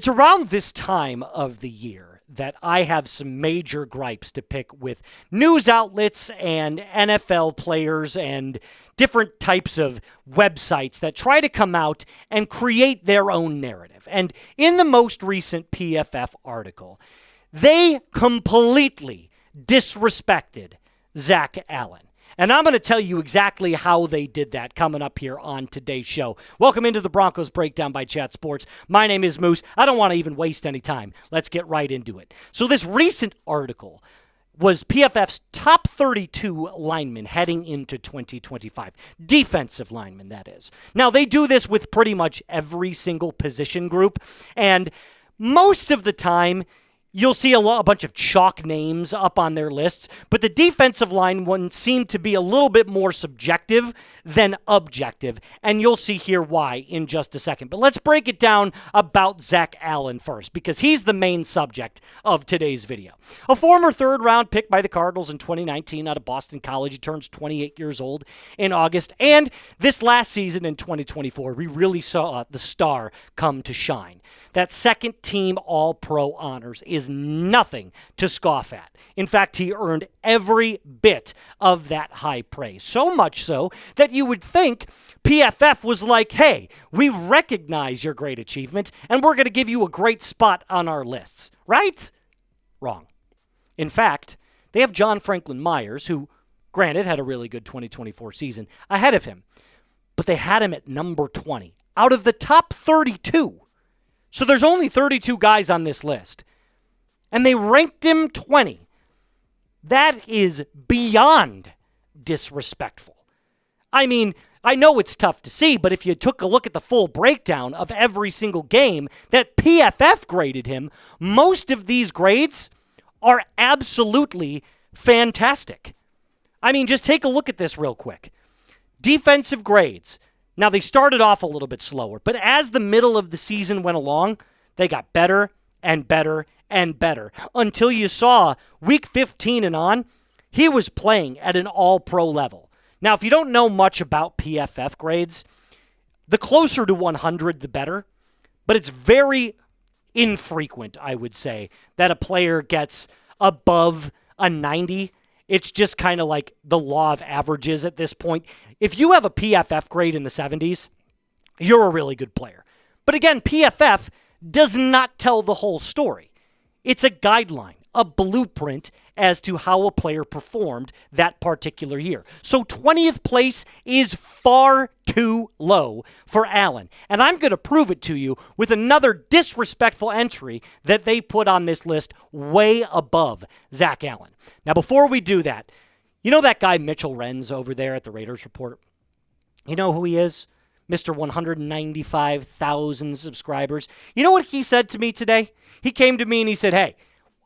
It's around this time of the year that I have some major gripes to pick with news outlets and NFL players and different types of websites that try to come out and create their own narrative. And in the most recent PFF article, they completely disrespected Zach Allen. And I'm going to tell you exactly how they did that coming up here on today's show. Welcome into the Broncos Breakdown by Chat Sports. My name is Moose. I don't want to even waste any time. Let's get right into it. So this recent article was PFF's top 32 linemen heading into 2025. Defensive linemen, that is. Now, they do this with pretty much every single position group, and most of the time, you'll see a bunch of chalk names up on their lists, but the defensive line one seemed to be a little bit more subjective than objective, and you'll see here why in just a second. But let's break it down about Zach Allen first, because he's the main subject of today's video. A former third-round pick by the Cardinals in 2019 out of Boston College. He turns 28 years old in August, and this last season in 2024, we really saw the star come to shine. That second-team All-Pro honors is nothing to scoff at. In fact, he earned every bit of that high praise. So much so that you would think PFF was like, hey, we recognize your great achievement, and we're going to give you a great spot on our lists. Right? Wrong. In fact, they have John Franklin Myers, who, granted, had a really good 2024 season, ahead of him. But they had him at number 20 out of the top 32. So there's only 32 guys on this list. And they ranked him 20. That is beyond disrespectful. I mean, I know it's tough to see, but if you took a look at the full breakdown of every single game that PFF graded him, most of these grades are absolutely fantastic. I mean, just take a look at this real quick. Defensive grades. Now, they started off a little bit slower, but as the middle of the season went along, they got better and better and better until you saw week 15 and on, he was playing at an all-pro level. Now, if you don't know much about PFF grades, the closer to 100, the better, but it's very infrequent, I would say, that a player gets above a 90. It's just kind of like the law of averages at this point. If you have a PFF grade in the 70s, you're a really good player. But again, PFF does not tell the whole story. It's a guideline, a blueprint as to how a player performed that particular year. So 20th place is far too low for Allen. And I'm going to prove it to you with another disrespectful entry that they put on this list way above Zach Allen. Now, before we do that, you know that guy Mitchell Renz over there at the Raiders Report? You know who he is? Mr. 195,000 subscribers. You know what he said to me today? He came to me and he said, hey,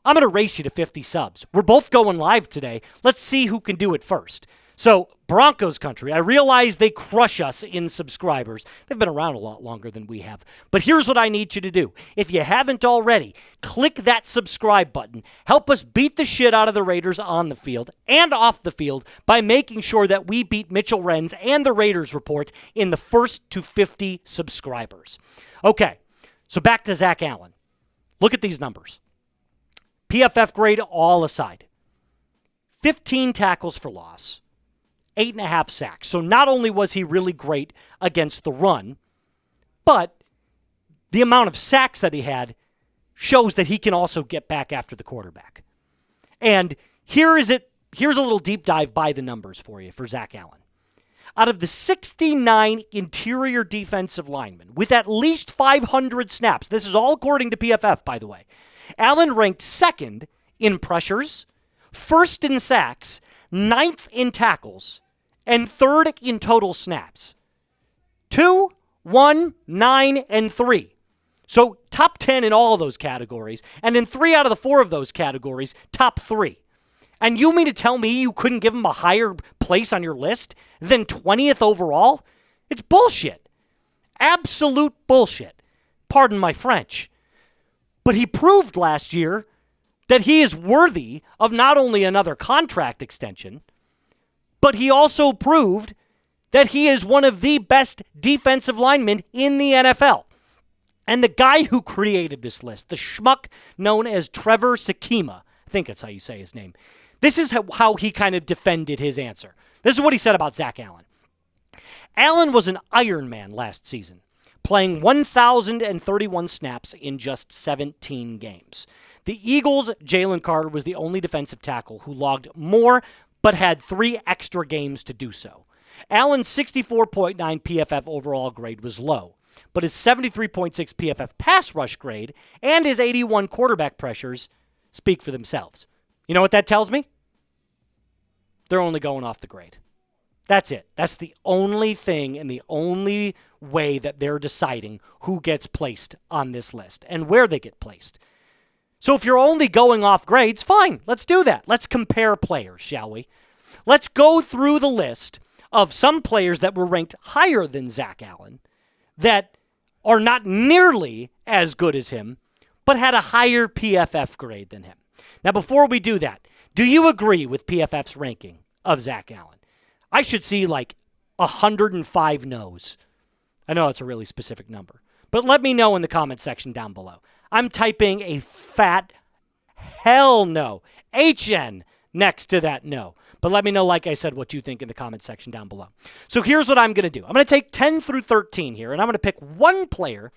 I'm going to race you to 50 subs. We're both going live today. Let's see who can do it first. So, Broncos country, I realize they crush us in subscribers. They've been around a lot longer than we have. But here's what I need you to do. If you haven't already, click that subscribe button. Help us beat the shit out of the Raiders on the field and off the field by making sure that we beat Mitchell Renz and the Raiders Report in the first to 50 subscribers. Okay, so back to Zach Allen. Look at these numbers. PFF grade all aside. 15 tackles for loss. 8.5 sacks. So not only was he really great against the run, but the amount of sacks that he had shows that he can also get back after the quarterback. And here's a little deep dive by the numbers for you for Zach Allen. Out of the 69 interior defensive linemen with at least 500 snaps, this is all according to PFF, by the way, Allen ranked second in pressures, first in sacks, ninth in tackles, and third in total snaps. 2, 1, 9, and 3. So top 10 in all of those categories. And in 3 out of the 4 of those categories, top 3. And you mean to tell me you couldn't give him a higher place on your list than 20th overall? It's bullshit. Absolute bullshit. Pardon my French. But he proved last year that he is worthy of not only another contract extension, but he also proved that he is one of the best defensive linemen in the NFL. And the guy who created this list, the schmuck known as Trevor Sikkema, I think that's how you say his name, this is how he kind of defended his answer. This is what he said about Zach Allen. Allen was an Iron Man last season, playing 1,031 snaps in just 17 games. The Eagles' Jalen Carter was the only defensive tackle who logged more but had 3 extra games to do so. Allen's 64.9 PFF overall grade was low, but his 73.6 PFF pass rush grade and his 81 quarterback pressures speak for themselves. You know what that tells me? They're only going off the grade. That's it. That's the only thing and the only way that they're deciding who gets placed on this list and where they get placed. So if you're only going off grades, fine. Let's do that. Let's compare players, shall we? Let's go through the list of some players that were ranked higher than Zach Allen that are not nearly as good as him, but had a higher PFF grade than him. Now, before we do that, do you agree with PFF's ranking of Zach Allen? I should see like 105 no's. I know it's a really specific number, but let me know in the comment section down below. I'm typing a fat hell no, HN, next to that no. But let me know, like I said, what you think in the comment section down below. So here's what I'm going to do. I'm going to take 10 through 13 here, and I'm going to pick one player,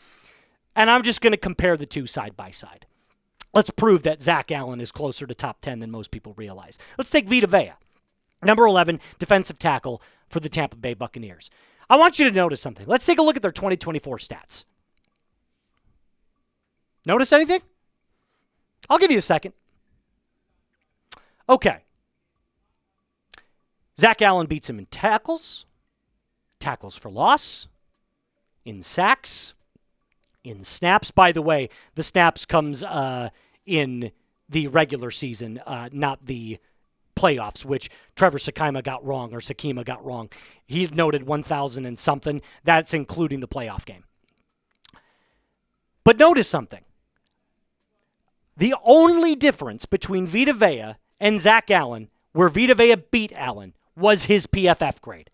and I'm just going to compare the two side by side. Let's prove that Zach Allen is closer to top 10 than most people realize. Let's take VIta Vea, number 11, defensive tackle for the Tampa Bay Buccaneers. I want you to notice something. Let's take a look at their 2024 stats. Notice anything? I'll give you a second. Okay. Zach Allen beats him in tackles, tackles for loss, in sacks, in snaps. By the way, the snaps comes in the regular season, not the playoffs, which Trevor Sikkema got wrong. He noted 1,000 and something. That's including the playoff game. But notice something. The only difference between VIta Vea and Zach Allen, where VIta Vea beat Allen, was his PFF grade.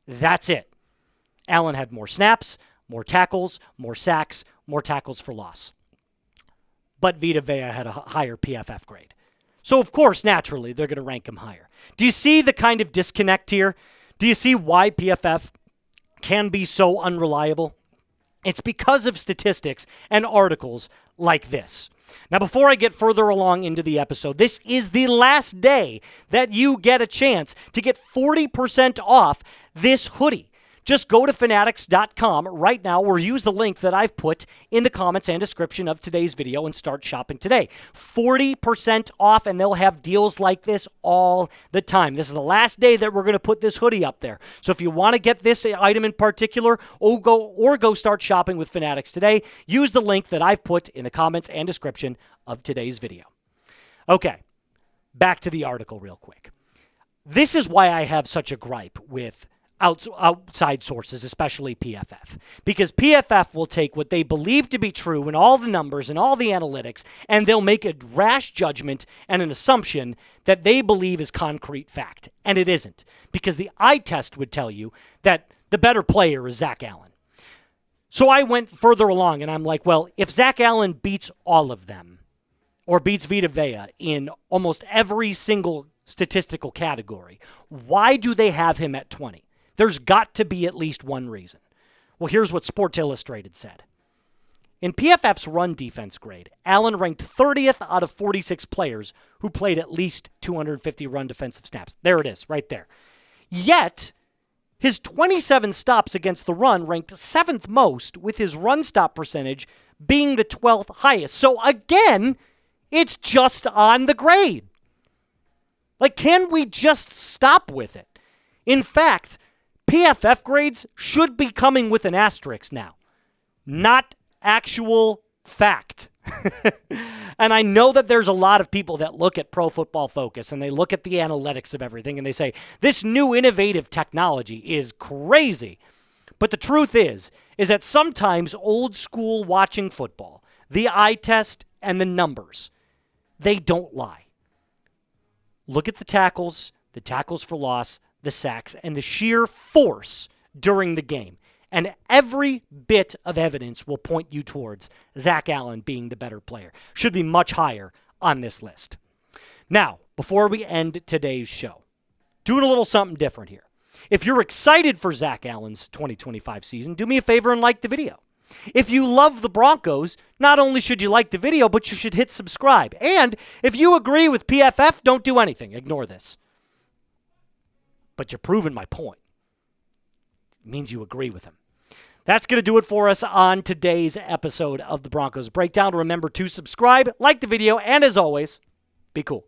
That's it. Allen had more snaps, more tackles, more sacks, more tackles for loss. But VIta Vea had a higher PFF grade. So, of course, naturally, they're going to rank him higher. Do you see the kind of disconnect here? Do you see why PFF can be so unreliable? It's because of statistics and articles like this. Now, before I get further along into the episode, this is the last day that you get a chance to get 40% off this hoodie. Just go to fanatics.com right now or use the link that I've put in the comments and description of today's video and start shopping today. 40% off, and they'll have deals like this all the time. This is the last day that we're going to put this hoodie up there. So if you want to get this item in particular, or go start shopping with Fanatics today, use the link that I've put in the comments and description of today's video. Okay, back to the article real quick. This is why I have such a gripe with outside sources, especially PFF. Because PFF will take what they believe to be true in all the numbers and all the analytics, and they'll make a rash judgment and an assumption that they believe is concrete fact. And it isn't. Because the eye test would tell you that the better player is Zach Allen. So I went further along, and I'm like, well, if Zach Allen beats all of them, or beats VIta Vea in almost every single statistical category, why do they have him at 20? There's got to be at least one reason. Well, here's what Sports Illustrated said. In PFF's run defense grade, Allen ranked 30th out of 46 players who played at least 250 run defensive snaps. There it is, right there. Yet, his 27 stops against the run ranked 7th most, with his run stop percentage being the 12th highest. So again, it's just on the grade. Like, can we just stop with it? In fact, PFF grades should be coming with an asterisk now, not actual fact. And I know that there's a lot of people that look at Pro Football Focus and they look at the analytics of everything and they say, this new innovative technology is crazy. But the truth is that sometimes old school watching football, the eye test and the numbers, they don't lie. Look at the tackles for loss, the sacks, and the sheer force during the game. And every bit of evidence will point you towards Zach Allen being the better player. Should be much higher on this list. Now, before we end today's show, doing a little something different here. If you're excited for Zach Allen's 2025 season, do me a favor and like the video. If you love the Broncos, not only should you like the video, but you should hit subscribe. And if you agree with PFF, don't do anything. Ignore this. But you're proving my point. It means you agree with him. That's going to do it for us on today's episode of the Broncos Breakdown. Remember to subscribe, like the video, and as always, be cool.